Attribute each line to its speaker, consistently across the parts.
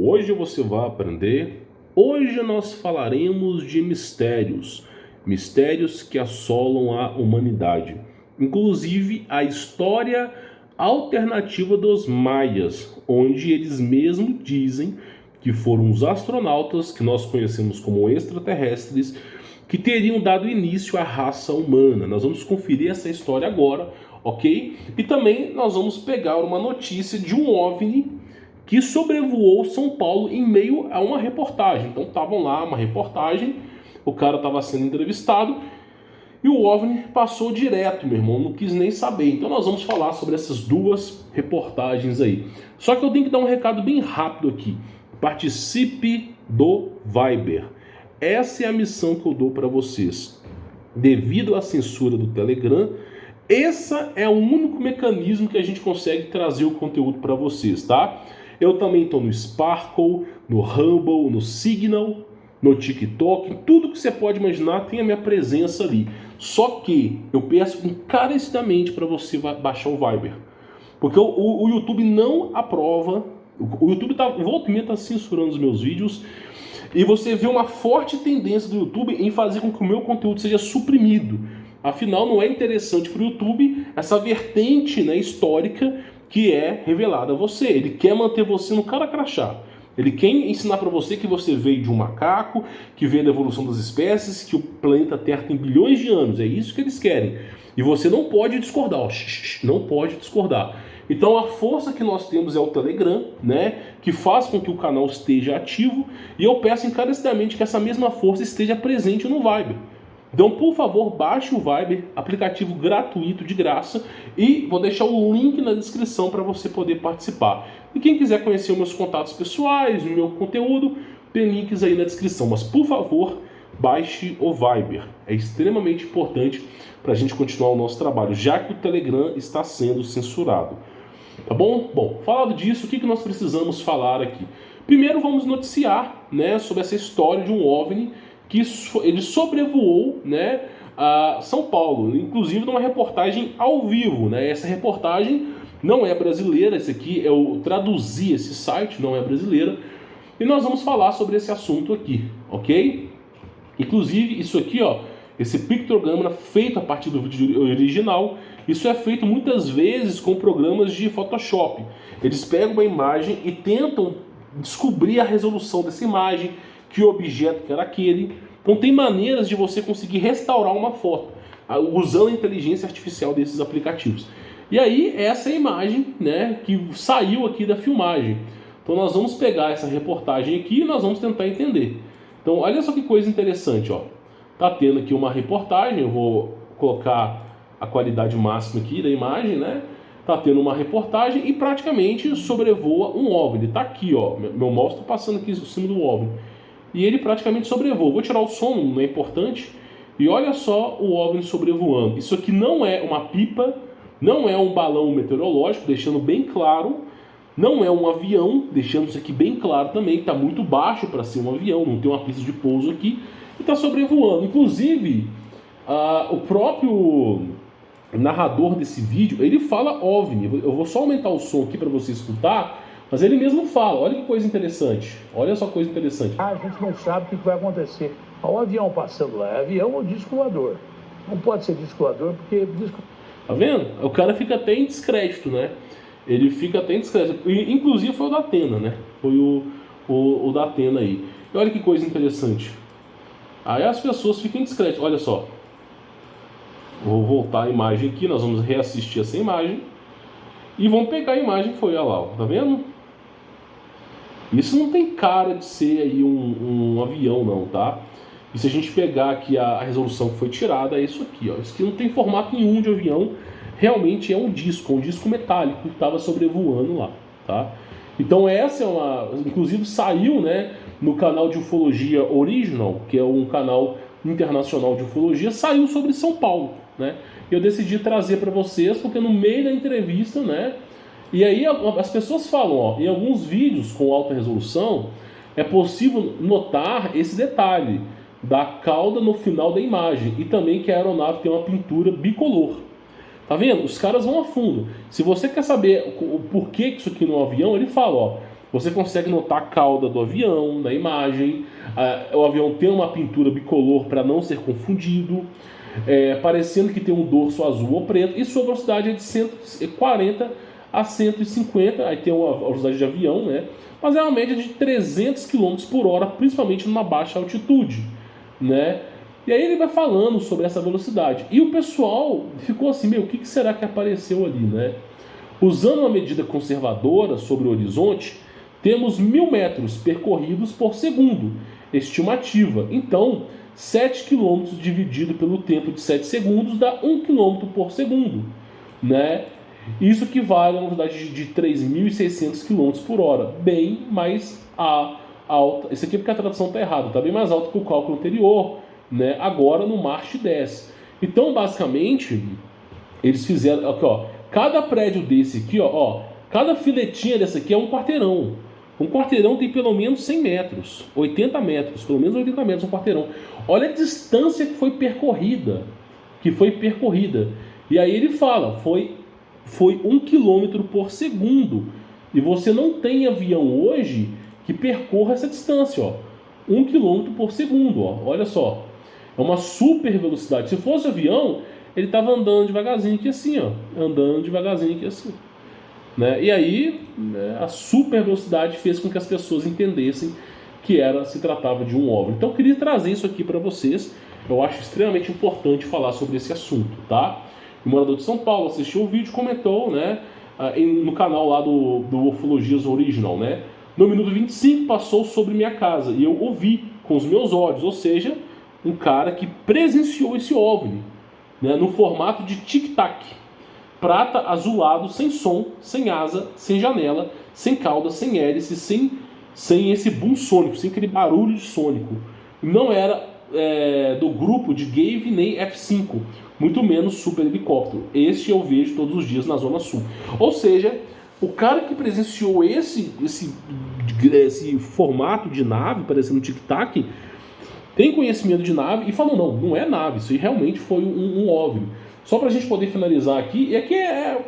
Speaker 1: Hoje você vai aprender. Hoje nós falaremos de mistérios, mistérios que assolam a humanidade, inclusive a história alternativa dos maias, onde eles mesmos dizem que foram os astronautas que nós conhecemos como extraterrestres que teriam dado início à raça humana. Nós vamos conferir essa história agora, ok? E também nós vamos pegar uma notícia de um OVNI que sobrevoou São Paulo em meio a uma reportagem. Então estavam lá, uma reportagem, o cara estava sendo entrevistado e o OVNI passou direto, meu irmão, não quis nem saber. Então nós vamos falar sobre essas duas reportagens aí. Só que eu tenho que dar um recado bem rápido aqui. Participe do Viber. Essa é a missão que eu dou para vocês. Devido à censura do Telegram, esse é o único mecanismo que a gente consegue trazer o conteúdo para vocês, tá? Eu também estou no Sparkle, no Rumble, no Signal, no TikTok, tudo que você pode imaginar tem a minha presença ali. Só que eu peço encarecidamente para você baixar o Viber, porque o YouTube não aprova. O YouTube volta e meia está censurando os meus vídeos, e você vê uma forte tendência do YouTube em fazer com que o meu conteúdo seja suprimido. Afinal, não é interessante para o YouTube essa vertente, né, histórica que é revelada a você. Ele quer manter você no cara crachá. Ele quer ensinar para você que você veio de um macaco, que veio da evolução das espécies, que o planeta Terra tem bilhões de anos. É isso que eles querem. E você não pode discordar. Ó, não pode discordar. Então a força que nós temos é o Telegram, né, que faz com que o canal esteja ativo. E eu peço encarecidamente que essa mesma força esteja presente no Viber. Então, por favor, baixe o Viber, aplicativo gratuito, de graça, e vou deixar o link na descrição para você poder participar. E quem quiser conhecer os meus contatos pessoais, o meu conteúdo, tem links aí na descrição. Mas, por favor, baixe o Viber. É extremamente importante para a gente continuar o nosso trabalho, já que o Telegram está sendo censurado. Tá bom? Bom, falado disso, o que nós precisamos falar aqui? Primeiro, vamos noticiar, né, sobre essa história de um OVNI que ele sobrevoou, né, a São Paulo, inclusive numa reportagem ao vivo, né? Essa reportagem não é brasileira, esse aqui eu traduzi esse site, não é brasileira, e nós vamos falar sobre esse assunto aqui, ok? Inclusive isso aqui, ó, esse pictograma feito a partir do vídeo original, isso é feito muitas vezes com programas de Photoshop. Eles pegam uma imagem e tentam descobrir a resolução dessa imagem, que objeto que era aquele. Então tem maneiras de você conseguir restaurar uma foto usando a inteligência artificial desses aplicativos. E aí essa é a imagem, né, que saiu aqui da filmagem. Então nós vamos pegar essa reportagem aqui e nós vamos tentar entender. Então olha só que coisa interessante, ó. Tá tendo aqui uma reportagem, eu vou colocar a qualidade máxima aqui da imagem, né? Tá tendo uma reportagem e praticamente sobrevoa um OVNI. Tá aqui, ó, meu mouse tá passando aqui em cima do OVNI. E ele praticamente sobrevoa. Vou tirar o som, não é importante. E olha só o OVNI sobrevoando. Isso aqui não é uma pipa, não é um balão meteorológico, deixando bem claro. Não é um avião, deixando isso aqui bem claro também. Está muito baixo para ser um avião, não tem uma pista de pouso aqui. E está sobrevoando. Inclusive, o próprio narrador desse vídeo, ele fala OVNI. Eu vou só aumentar o som aqui para você escutar. Mas ele mesmo fala, olha que coisa interessante. Olha só que coisa interessante.
Speaker 2: A gente não sabe o que vai acontecer. O avião passando lá, é avião ou disco voador? Não pode ser disco voador, porque...
Speaker 1: Tá vendo? O cara fica até em descrédito, né? Ele fica até em descrédito. Inclusive foi o da Atena, né? Foi o da Atena aí. E olha que coisa interessante. Aí as pessoas ficam em descrédito. Olha só. Vou voltar a imagem aqui, nós vamos reassistir essa imagem. E vamos pegar a imagem que foi, olha lá, tá vendo? Isso não tem cara de ser aí um avião não, tá? E se a gente pegar aqui a resolução que foi tirada, é isso aqui, ó. Isso aqui não tem formato nenhum de avião, realmente é um disco metálico que estava sobrevoando lá, tá? Então essa é uma... Inclusive saiu, né, no canal de ufologia Original, que é um canal internacional de ufologia, saiu sobre São Paulo, né? Eu decidi trazer para vocês, porque no meio da entrevista, né? E aí as pessoas falam, ó, em alguns vídeos com alta resolução, é possível notar esse detalhe da cauda no final da imagem e também que a aeronave tem uma pintura bicolor. Tá vendo? Os caras vão a fundo. Se você quer saber o porquê que isso aqui não é um avião, ele fala, ó, Você consegue notar a cauda do avião na imagem. O avião tem uma pintura bicolor para não ser confundido, parecendo que tem um dorso azul ou preto, e sua velocidade é de 140 a 150, aí tem uma velocidade de avião, né? Mas é uma média de 300 km por hora, principalmente numa baixa altitude, né? E aí ele vai falando sobre essa velocidade. E o pessoal ficou assim, o que será que apareceu ali, né? Usando uma medida conservadora sobre o horizonte, temos 1000 metros percorridos por segundo, estimativa. Então, 7 km dividido pelo tempo de 7 segundos dá 1 km por segundo, né? Isso equivale a uma velocidade de 3.600 km por hora, bem mais alta. Isso aqui é porque a tradução está errada, está bem mais alto que o cálculo anterior, né? Agora no Mach 10. Então, basicamente, eles fizeram aqui, ó, cada prédio desse aqui, ó, cada filetinha dessa aqui é um quarteirão. Um quarteirão tem pelo menos 100 metros, 80 metros, pelo menos 80 metros um quarteirão. Olha a distância que foi percorrida. E aí ele fala, foi 1 km por segundo. E você não tem avião hoje que percorra essa distância, ó. 1 km por segundo, ó. Olha só. É uma super velocidade. Se fosse avião, ele estava andando devagarzinho aqui assim, ó. Né? E aí, né, a super velocidade fez com que as pessoas entendessem que se tratava de um OVNI. Então eu queria trazer isso aqui para vocês. Eu acho extremamente importante falar sobre esse assunto, tá? O morador de São Paulo assistiu o vídeo, comentou, né, no canal lá do Ufologias Original, né? No minuto 25 passou sobre minha casa e eu ouvi com os meus olhos, ou seja, um cara que presenciou esse OVNI, né, no formato de tic-tac, prata azulado, sem som, sem asa, sem janela, sem cauda, sem hélice, sem esse boom sônico, sem aquele barulho sônico. Não era do grupo de Gave nem F5, muito menos super helicóptero. Este eu vejo todos os dias na Zona Sul. Ou seja, o cara que presenciou esse formato de nave, parecendo um tic-tac, tem conhecimento de nave e falou, não é nave, isso aí realmente foi um OVNI. Só para a gente poder finalizar aqui, e aqui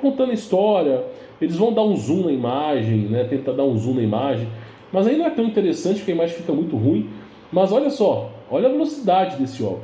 Speaker 1: contando a história, eles vão dar um zoom na imagem, né, tentar dar um zoom na imagem, mas aí não é tão interessante porque a imagem fica muito ruim. Mas olha só, olha a velocidade desse OVNI.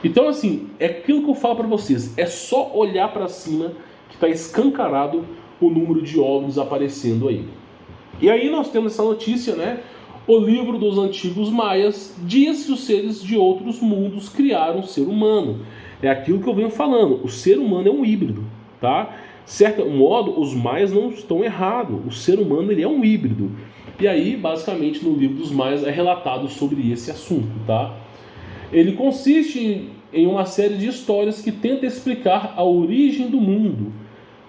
Speaker 1: Então assim, é aquilo que eu falo para vocês, é só olhar para cima que está escancarado o número de OVNIs aparecendo aí. E aí nós temos essa notícia, né? O livro dos antigos maias diz que os seres de outros mundos criaram o ser humano. É aquilo que eu venho falando, o ser humano é um híbrido, tá? De certo modo, os maias não estão errados, o ser humano ele é um híbrido. E aí, basicamente, no livro dos maias é relatado sobre esse assunto, tá? Ele consiste em uma série de histórias que tenta explicar a origem do mundo,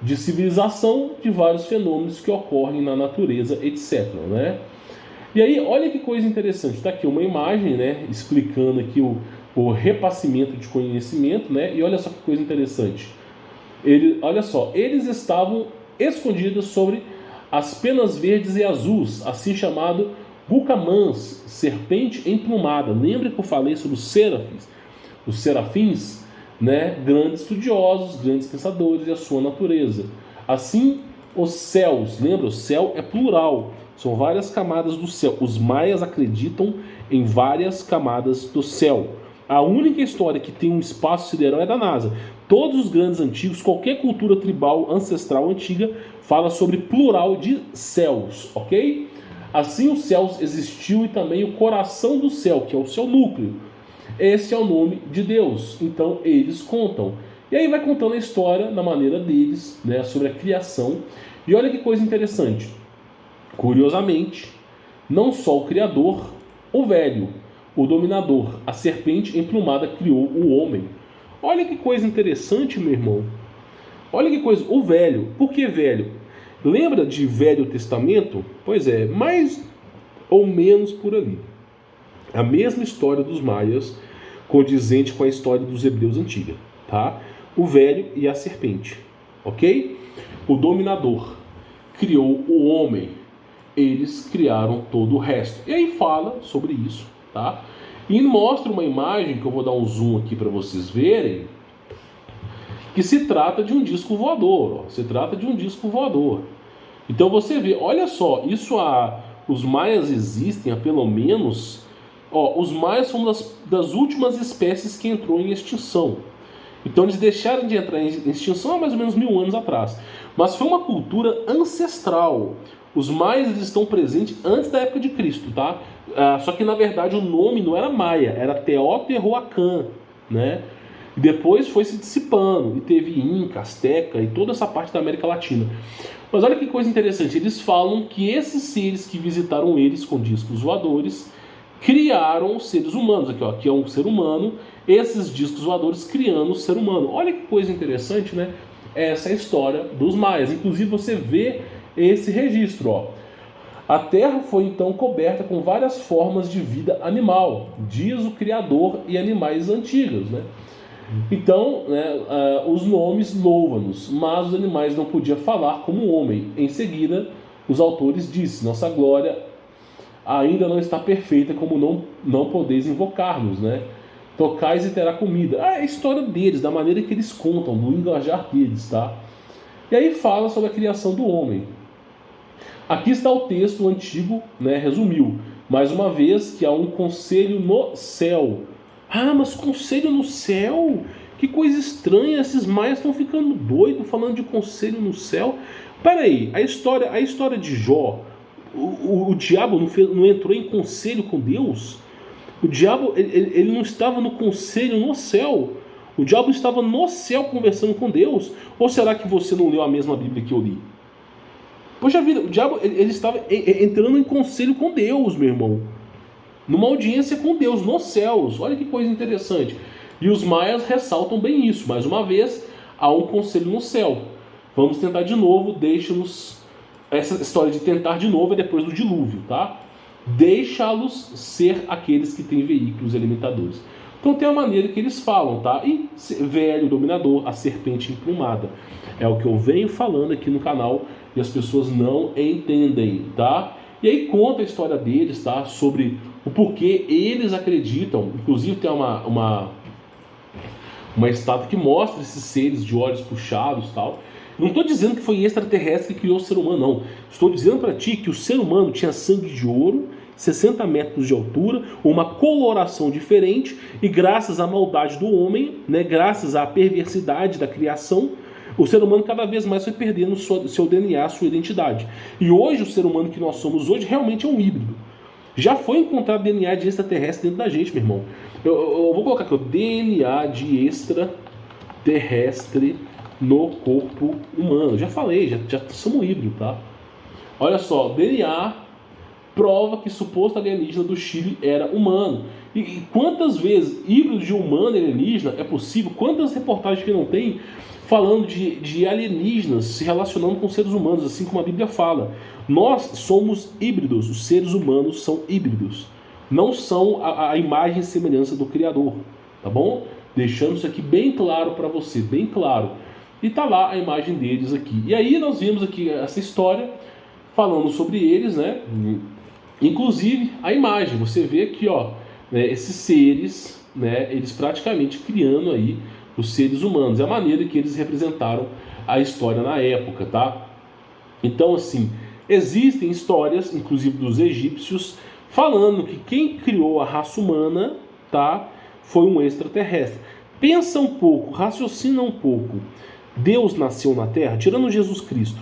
Speaker 1: de civilização, de vários fenômenos que ocorrem na natureza, etc, né? E aí, olha que coisa interessante, está aqui uma imagem, né, explicando aqui o repassamento de conhecimento, né, e olha só que coisa interessante. Olha só, eles estavam escondidos sobre as penas verdes e azuis, assim chamado Gucamãs, serpente emplumada. Lembra que eu falei sobre os serafins? Os serafins, né, grandes estudiosos, grandes pensadores e a sua natureza. Assim, os céus, lembra? O céu é plural. São várias camadas do céu. Os maias acreditam em várias camadas do céu. A única história que tem um espaço sideral é da NASA. Todos os grandes antigos, qualquer cultura tribal ancestral antiga, fala sobre plural de céus, ok? Assim os céus existiu e também o coração do céu, que é o seu núcleo. Esse é o nome de Deus. Então eles contam. E aí vai contando a história na maneira deles, né, sobre a criação. E olha que coisa interessante. Curiosamente, não só o Criador, o Velho, o Dominador, a serpente emplumada criou o homem. Olha que coisa interessante, meu irmão. Olha que coisa. O Velho. Por que Velho? Lembra de Velho Testamento? Pois é, mais ou menos por ali. A mesma história dos maias, condizente com a história dos hebreus antiga, tá? O Velho e a serpente, ok? O Dominador criou o homem. Eles criaram todo o resto. E aí fala sobre isso, tá? E mostra uma imagem que eu vou dar um zoom aqui para vocês verem, que se trata de um disco voador. Ó. Se trata de um disco voador. Então você vê, olha só, os maias existem há pelo menos, os maias são das últimas espécies que entrou em extinção. Então eles deixaram de entrar em extinção há mais ou menos 1000 anos atrás. Mas foi uma cultura ancestral. Os maias eles estão presentes antes da época de Cristo, tá? Só que na verdade o nome não era maia, era Teotihuacan, né? E depois foi se dissipando, e teve Inca, Azteca e toda essa parte da América Latina. Mas olha que coisa interessante, eles falam que esses seres que visitaram eles com discos voadores criaram seres humanos. Aqui é um ser humano, esses discos voadores criando o ser humano. Olha que coisa interessante, né? Essa é a história dos maias. Inclusive você vê esse registro, ó. A Terra foi então coberta com várias formas de vida animal, diz o Criador, e animais antigos, né? Então, né, os nomes louvam-nos, mas os animais não podiam falar como o homem. Em seguida, os autores dizem: nossa glória ainda não está perfeita, como não podeis invocar-nos, né? Tocais e terá comida. É a história deles, da maneira que eles contam, do linguajar deles, tá? E aí fala sobre a criação do homem. Aqui está o texto antigo, né, resumiu. Mais uma vez, que há um conselho no céu. Ah, mas conselho no céu? Que coisa estranha, esses maias estão ficando doidos falando de conselho no céu. Peraí, a história de Jó, o diabo não entrou em conselho com Deus? O diabo ele não estava no conselho no céu. O diabo estava no céu conversando com Deus. Ou será que você não leu a mesma Bíblia que eu li? Poxa vida, o diabo ele estava entrando em conselho com Deus, meu irmão. Numa audiência com Deus, nos céus. Olha que coisa interessante. E os maias ressaltam bem isso. Mais uma vez, há um conselho no céu. Vamos tentar de novo, deixa-nos... Essa história de tentar de novo é depois do dilúvio, tá? Deixá-los ser aqueles que têm veículos alimentadores. Então tem a maneira que eles falam, tá? E velho dominador, a serpente emplumada. É o que eu venho falando aqui no canal e as pessoas não entendem, tá? E aí conta a história deles, tá? Sobre o porquê eles acreditam. Inclusive tem uma estátua que mostra esses seres de olhos puxados, tal. Não estou dizendo que foi extraterrestre que criou o ser humano, não. Estou dizendo para ti que o ser humano tinha sangue de ouro, 60 metros de altura, uma coloração diferente, e graças à maldade do homem, né, graças à perversidade da criação, o ser humano cada vez mais foi perdendo seu DNA, sua identidade. E hoje o ser humano que nós somos hoje realmente é um híbrido. Já foi encontrado DNA de extraterrestre dentro da gente, meu irmão. Eu vou colocar aqui o DNA de extraterrestre no corpo humano. Já falei, já somos híbrido, tá? Olha só, DNA prova que suposto alienígena do Chile era humano. E quantas vezes híbrido de humano e alienígena é possível? Quantas reportagens que não tem falando de alienígenas se relacionando com seres humanos, assim como a Bíblia fala. Nós somos híbridos, os seres humanos são híbridos. Não são a imagem e semelhança do Criador, tá bom? Deixando isso aqui bem claro para você, bem claro. E tá lá a imagem deles aqui. E aí nós vimos aqui essa história falando sobre eles, né? Inclusive a imagem, você vê aqui, ó, né, esses seres, né, eles praticamente criando aí os seres humanos. É a maneira que eles representaram a história na época, tá? Então, assim, existem histórias, inclusive dos egípcios, falando que quem criou a raça humana, tá, foi um extraterrestre. Pensa um pouco, raciocina um pouco. Deus nasceu na Terra, tirando Jesus Cristo,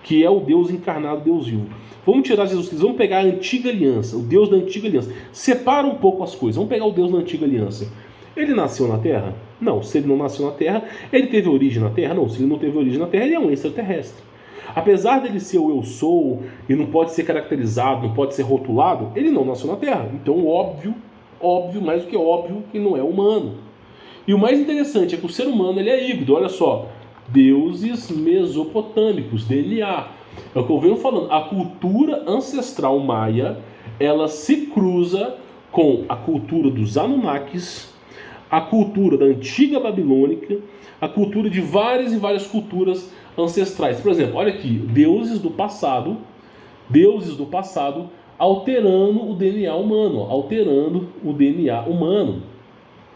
Speaker 1: que é o Deus encarnado, Deus vivo. Vamos tirar Jesus Cristo, vamos pegar a antiga aliança, o Deus da antiga aliança. Separa um pouco as coisas, vamos pegar o Deus da antiga aliança. Ele nasceu na Terra? Não. Se ele não nasceu na Terra, ele teve origem na Terra? Não. Se ele não teve origem na Terra, ele é um extraterrestre. Apesar dele ser o eu sou, e não pode ser caracterizado, não pode ser rotulado, ele não nasceu na Terra. Então, óbvio, mais do que óbvio, que não é humano. E o mais interessante é que o ser humano ele é híbrido, olha só. Deuses mesopotâmicos, DNA. É o que eu venho falando. A cultura ancestral maia, ela se cruza com a cultura dos Anunnakis, a cultura da antiga babilônica, a cultura de várias e várias culturas ancestrais. Por exemplo, olha aqui, deuses do passado alterando o DNA humano,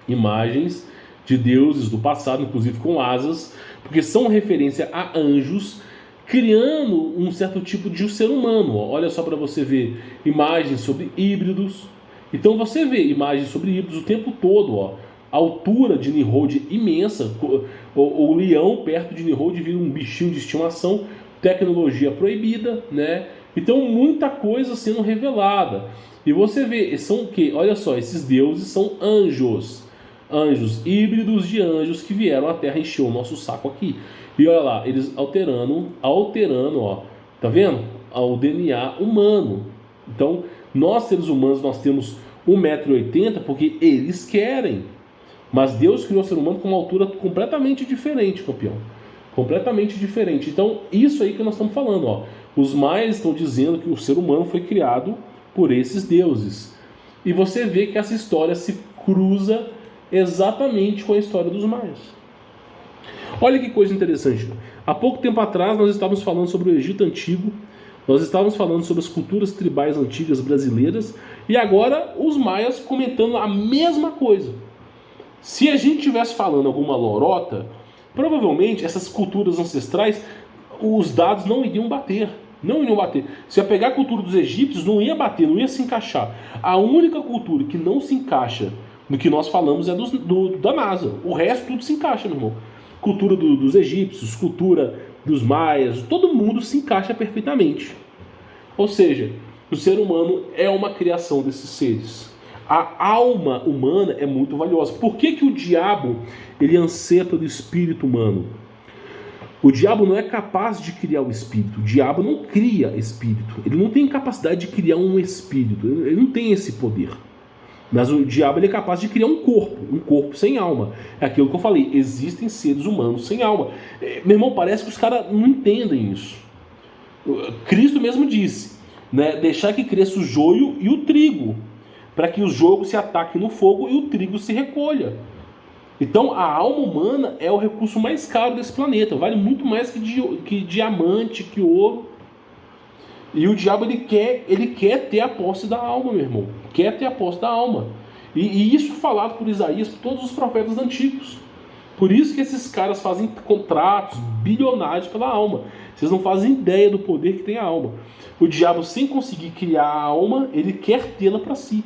Speaker 1: Imagens de deuses do passado, inclusive com asas, porque são referência a anjos criando um certo tipo de ser humano. Olha só para você ver imagens sobre híbridos. Então você vê imagens sobre híbridos o tempo todo, ó. A altura de Nimrod imensa, o leão perto de Nimrod vira um bichinho de estimação, tecnologia proibida, né? Então muita coisa sendo revelada. E você vê, são o quê? Olha só, esses deuses são anjos. Anjos, híbridos de anjos que vieram à Terra encher o nosso saco aqui. E olha lá, eles alterando, ó, tá vendo? O DNA humano. Então, nós seres humanos, nós temos 1,80 m porque eles querem. Mas Deus criou o ser humano com uma altura completamente diferente, campeão. Completamente diferente. Então, isso aí que nós estamos falando, ó. Os maias estão dizendo que o ser humano foi criado por esses deuses. E você vê que essa história se cruza exatamente com a história dos maias. Olha que coisa interessante. Há pouco tempo atrás nós estávamos falando sobre o Egito Antigo, nós estávamos falando sobre as culturas tribais antigas brasileiras, e agora os maias comentando a mesma coisa. Se a gente estivesse falando alguma lorota, provavelmente essas culturas ancestrais, os dados não iriam bater. Não iriam bater. Se ia pegar a cultura dos egípcios, não ia bater, não ia se encaixar. A única cultura que não se encaixa no que nós falamos é da NASA. O resto tudo se encaixa, meu irmão. Cultura dos egípcios, cultura dos maias, todo mundo se encaixa perfeitamente. Ou seja, o ser humano é uma criação desses seres. A alma humana é muito valiosa. Por que o diabo ele anseia pelo espírito humano? O diabo não é capaz de criar o espírito. O diabo não cria espírito. Ele não tem capacidade de criar um espírito. Ele não tem esse poder. Mas o diabo ele é capaz de criar um corpo sem alma. É aquilo que eu falei, existem seres humanos sem alma. Meu irmão, parece que os caras não entendem isso. Cristo mesmo disse, né, deixar que cresça o joio e o trigo, para que o joio se ataque no fogo e o trigo se recolha. Então a alma humana é o recurso mais caro desse planeta, vale muito mais que diamante, que ouro. E o diabo ele quer ter a posse da alma, meu irmão. Quer ter a posse da alma. E isso falado por Isaías, por todos os profetas antigos. Por isso que esses caras fazem contratos bilionários pela alma. Vocês não fazem ideia do poder que tem a alma. O diabo, sem conseguir criar a alma, ele quer tê-la para si.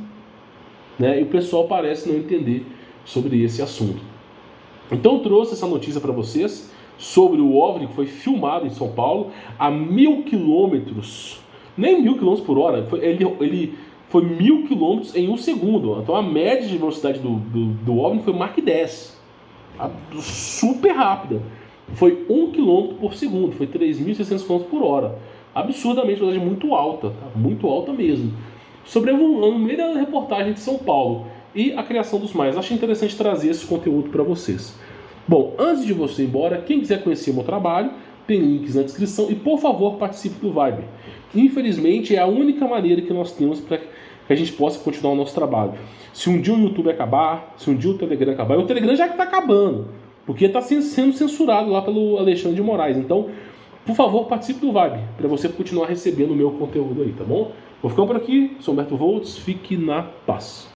Speaker 1: Né? E o pessoal parece não entender sobre esse assunto. Então eu trouxe essa notícia para vocês sobre o OVNI que foi filmado em São Paulo a 1.000 quilômetros, nem 1.000 quilômetros por hora, ele foi 1.000 quilômetros em 1 segundo. Então a média de velocidade do OVNI foi Mach 10, super rápida, foi 1 km por segundo, foi 3.600 km por hora, absurdamente, velocidade muito alta, tá? Muito alta mesmo. Sobrevivendo no meio da reportagem de São Paulo e a criação dos maias. Achei interessante trazer esse conteúdo para vocês. Bom, antes de você ir embora, quem quiser conhecer meu trabalho, tem links na descrição e por favor participe do Viber. Infelizmente é a única maneira que nós temos para que a gente possa continuar o nosso trabalho. Se um dia o YouTube acabar, se um dia o Telegram acabar, e o Telegram já está acabando, porque está sendo censurado lá pelo Alexandre de Moraes. Então, por favor, participe do Viber, para você continuar recebendo o meu conteúdo aí, tá bom? Vou ficando por aqui, sou Humberto Volts, fique na paz.